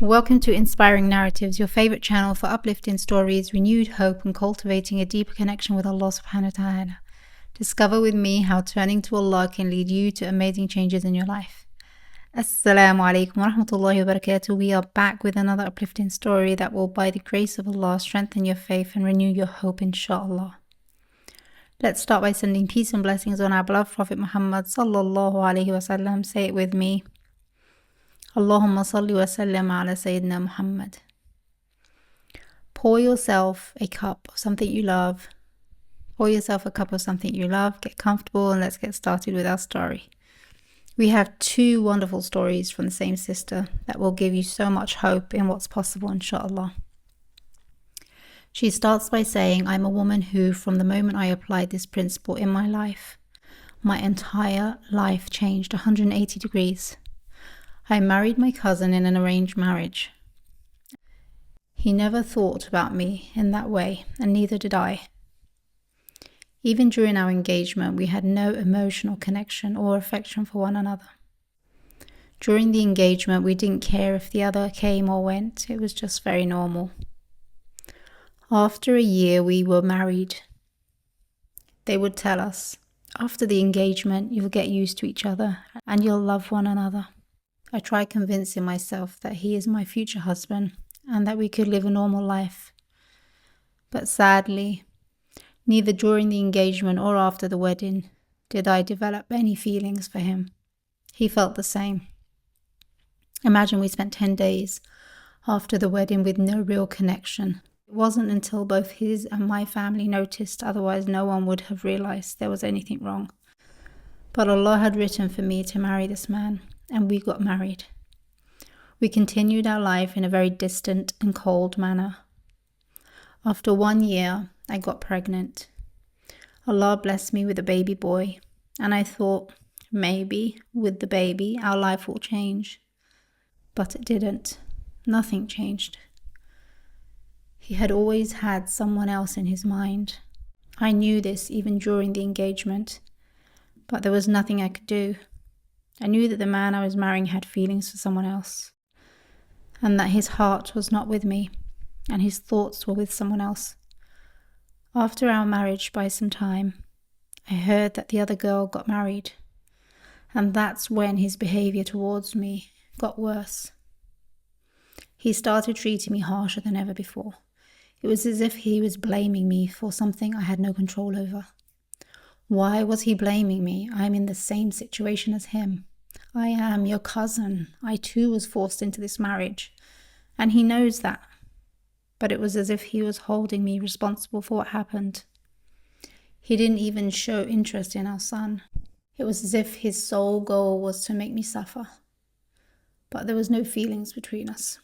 Welcome to Inspiring Narratives, your favorite channel for uplifting stories, renewed hope, and cultivating a deeper connection with Allah subhanahu wa ta'ala. Discover with me how turning to Allah can lead you to amazing changes in your life. Assalamu alaikum wa rahmatullahi wa barakatuh. We are back with another uplifting story that will, by the grace of Allah, strengthen your faith and renew your hope, inshallah. Let's start by sending peace and blessings on our beloved Prophet Muhammad sallallahu alaihi wasallam. Say it with me. Allahumma salli wa sallim ala Sayyidina Muhammad. Pour yourself a cup of something you love. Get comfortable, and let's get started with our story. We have two wonderful stories from the same sister that will give you so much hope in what's possible, inshallah. She starts by saying, I'm a woman who, from the moment I applied this principle in my life, my entire life changed 180 degrees. I married my cousin in an arranged marriage. He never thought about me in that way, and neither did I. Even during our engagement, we had no emotional connection or affection for one another. During the engagement, we didn't care if the other came or went. It was just very normal. After a year, we were married. They would tell us, after the engagement, you'll get used to each other and you'll love one another. I tried convincing myself that he is my future husband and that we could live a normal life. But sadly, neither during the engagement or after the wedding did I develop any feelings for him. He felt the same. Imagine we spent 10 days after the wedding with no real connection. It wasn't until both his and my family noticed, otherwise no one would have realized there was anything wrong. But Allah had written for me to marry this man, and we got married. We continued our life in a very distant and cold manner. After 1 year, I got pregnant. Allah blessed me with a baby boy, and I thought, maybe with the baby our life will change. But it didn't. Nothing changed. He had always had someone else in his mind. I knew this even during the engagement, but there was nothing I could do. I knew that the man I was marrying had feelings for someone else, and that his heart was not with me, and his thoughts were with someone else. After our marriage, by some time, I heard that the other girl got married, and that's when his behavior towards me got worse. He started treating me harsher than ever before. It was as if he was blaming me for something I had no control over. Why was he blaming me? I'm in the same situation as him. I am your cousin. I too was forced into this marriage, and he knows that. But it was as if he was holding me responsible for what happened. He didn't even show interest in our son. It was as if his sole goal was to make me suffer. But there was no feelings between us.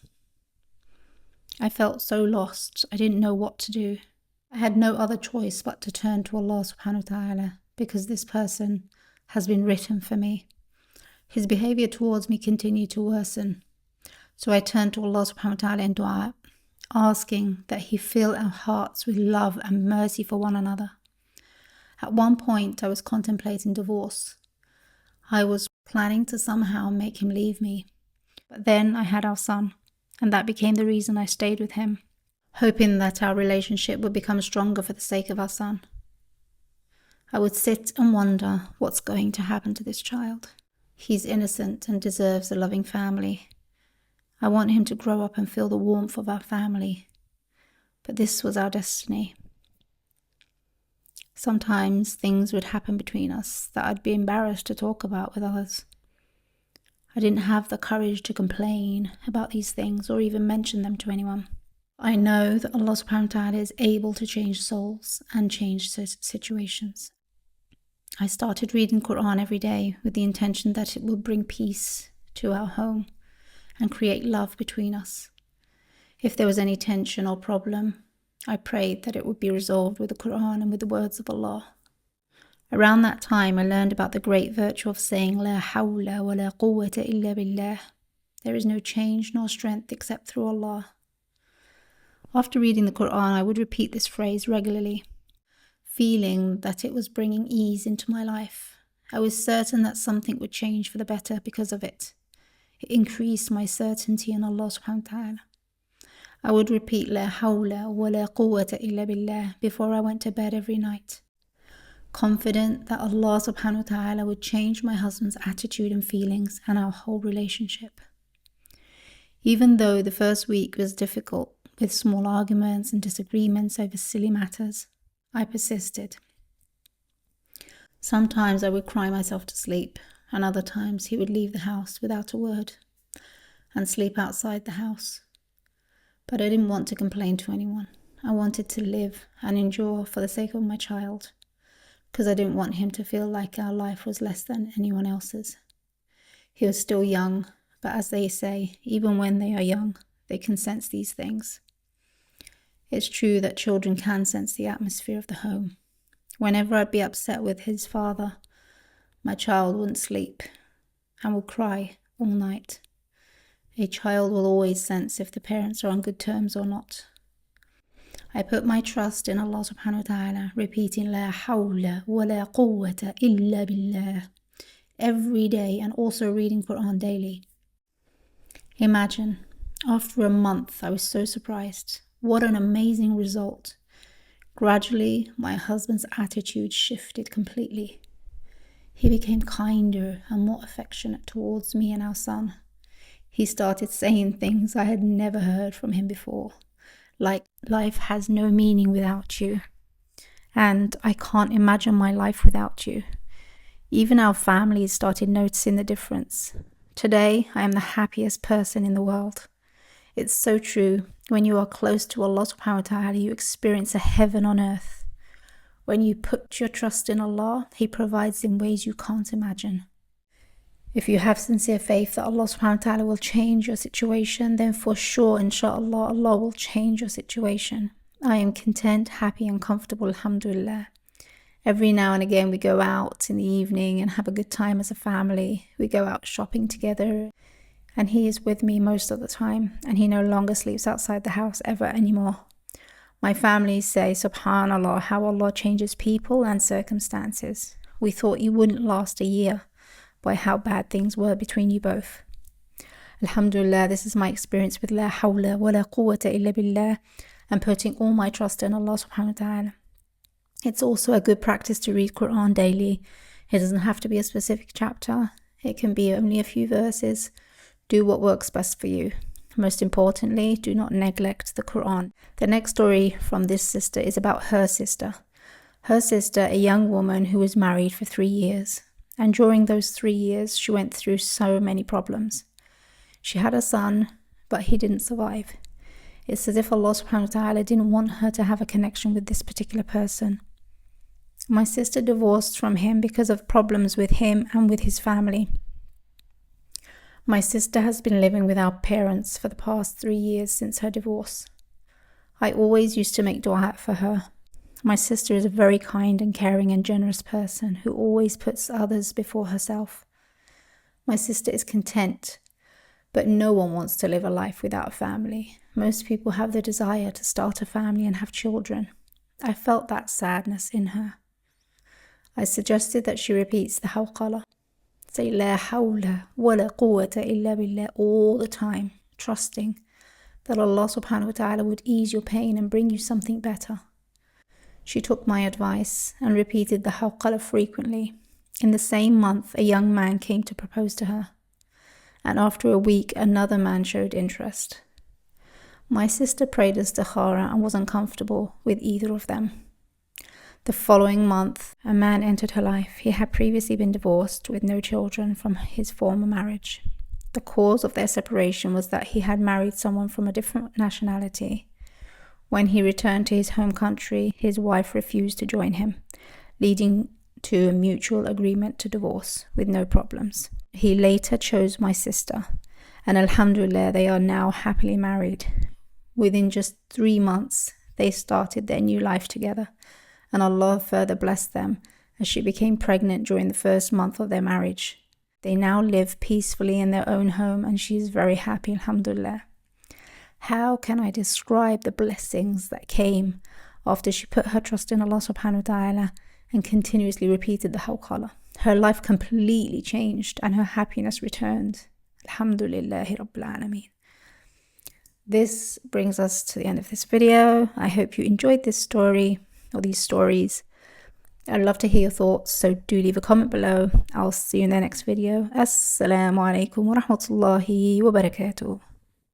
I felt so lost. I didn't know what to do. I had no other choice but to turn to Allah subhanahu wa ta'ala, because this person has been written for me. His behavior towards me continued to worsen. So I turned to Allah subhanahu wa ta'ala in dua, asking that He fill our hearts with love and mercy for one another. At one point, I was contemplating divorce. I was planning to somehow make him leave me. But then I had our son, and that became the reason I stayed with him, hoping that our relationship would become stronger for the sake of our son. I would sit and wonder what's going to happen to this child. He's innocent and deserves a loving family. I want him to grow up and feel the warmth of our family. But this was our destiny. Sometimes things would happen between us that I'd be embarrassed to talk about with others. I didn't have the courage to complain about these things or even mention them to anyone. I know that Allah subhanahu wa ta'ala is able to change souls and change situations. I started reading Quran every day with the intention that it would bring peace to our home and create love between us. If there was any tension or problem, I prayed that it would be resolved with the Quran and with the words of Allah. Around that time, I learned about the great virtue of saying La hawla wa la quwwata illa billah. There is no change nor strength except through Allah. After reading the Quran, I would repeat this phrase regularly, feeling that it was bringing ease into my life. I was certain that something would change for the better because of it. It increased my certainty in Allah subhanahu wa ta'ala. I would repeat La hawla wa la quwwata illa billah before I went to bed every night, confident that Allah subhanahu wa ta'ala would change my husband's attitude and feelings and our whole relationship. Even though the first week was difficult, with small arguments and disagreements over silly matters, I persisted. Sometimes I would cry myself to sleep, and other times he would leave the house without a word and sleep outside the house. But I didn't want to complain to anyone. I wanted to live and endure for the sake of my child, because I didn't want him to feel like our life was less than anyone else's. He was still young, but as they say, even when they are young, they can sense these things. It's true that children can sense the atmosphere of the home. Whenever I'd be upset with his father, my child wouldn't sleep and would cry all night. A child will always sense if the parents are on good terms or not. I put my trust in Allah subhanahu wa ta'ala, repeating La hawla wa la quwwata illa billah every day, and also reading Quran daily. Imagine, after a month I was so surprised. What an amazing result. Gradually, my husband's attitude shifted completely. He became kinder and more affectionate towards me and our son. He started saying things I had never heard from him before, like, life has no meaning without you, and I can't imagine my life without you. Even our families started noticing the difference. Today, I am the happiest person in the world. It's so true. When you are close to Allah subhanahu wa ta'ala, you experience a heaven on earth. When you put your trust in Allah, He provides in ways you can't imagine. If you have sincere faith that Allah subhanahu wa ta'ala will change your situation, then for sure, inshallah, Allah will change your situation. I am content, happy and comfortable, alhamdulillah. Every now and again we go out in the evening and have a good time as a family. We go out shopping together, and he is with me most of the time, and he no longer sleeps outside the house ever anymore. My family say, subhanallah, how Allah changes people and circumstances. We thought you wouldn't last a year by how bad things were between you both. Alhamdulillah, this is my experience with La hawla wa la quwwata illa billah and putting all my trust in Allah subhanahu wa ta'ala. It's also a good practice to read Quran daily. It doesn't have to be a specific chapter. It can be only a few verses. Do what works best for you. Most importantly, do not neglect the Quran. The next story from this sister is about her sister. Her sister, a young woman who was married for 3 years. And during those 3 years, she went through so many problems. She had a son, but he didn't survive. It's as if Allah subhanahu wa ta'ala didn't want her to have a connection with this particular person. My sister divorced from him because of problems with him and with his family. My sister has been living with our parents for the past 3 years since her divorce. I always used to make dua for her. My sister is a very kind and caring and generous person who always puts others before herself. My sister is content, but no one wants to live a life without a family. Most people have the desire to start a family and have children. I felt that sadness in her. I suggested that she repeats the Hawqala. Say La hawla wa la quwwata illa billah all the time, trusting that Allah subhanahu wa ta'ala would ease your pain and bring you something better. She took my advice and repeated the Hawqala frequently. In the same month, a young man came to propose to her. And after a week, another man showed interest. My sister prayed istikhara and was uncomfortable with either of them. The following month, a man entered her life. He had previously been divorced with no children from his former marriage. The cause of their separation was that he had married someone from a different nationality. When he returned to his home country, his wife refused to join him, leading to a mutual agreement to divorce with no problems. He later chose my sister, and alhamdulillah, they are now happily married. Within just 3 months, they started their new life together, and Allah further blessed them as she became pregnant during the first month of their marriage. They now live peacefully in their own home, and she is very happy, alhamdulillah. How can I describe the blessings that came after she put her trust in Allah subhanahu wa ta'ala and continuously repeated the Hawqala? Her life completely changed and her happiness returned. Alhamdulillahi Rabbil Alameen. This brings us to the end of this video. I hope you enjoyed this story or these stories. I'd love to hear your thoughts, so do leave a comment below. I'll see you in the next video. Assalamu alaikum wa rahmatullahi wa barakatuh.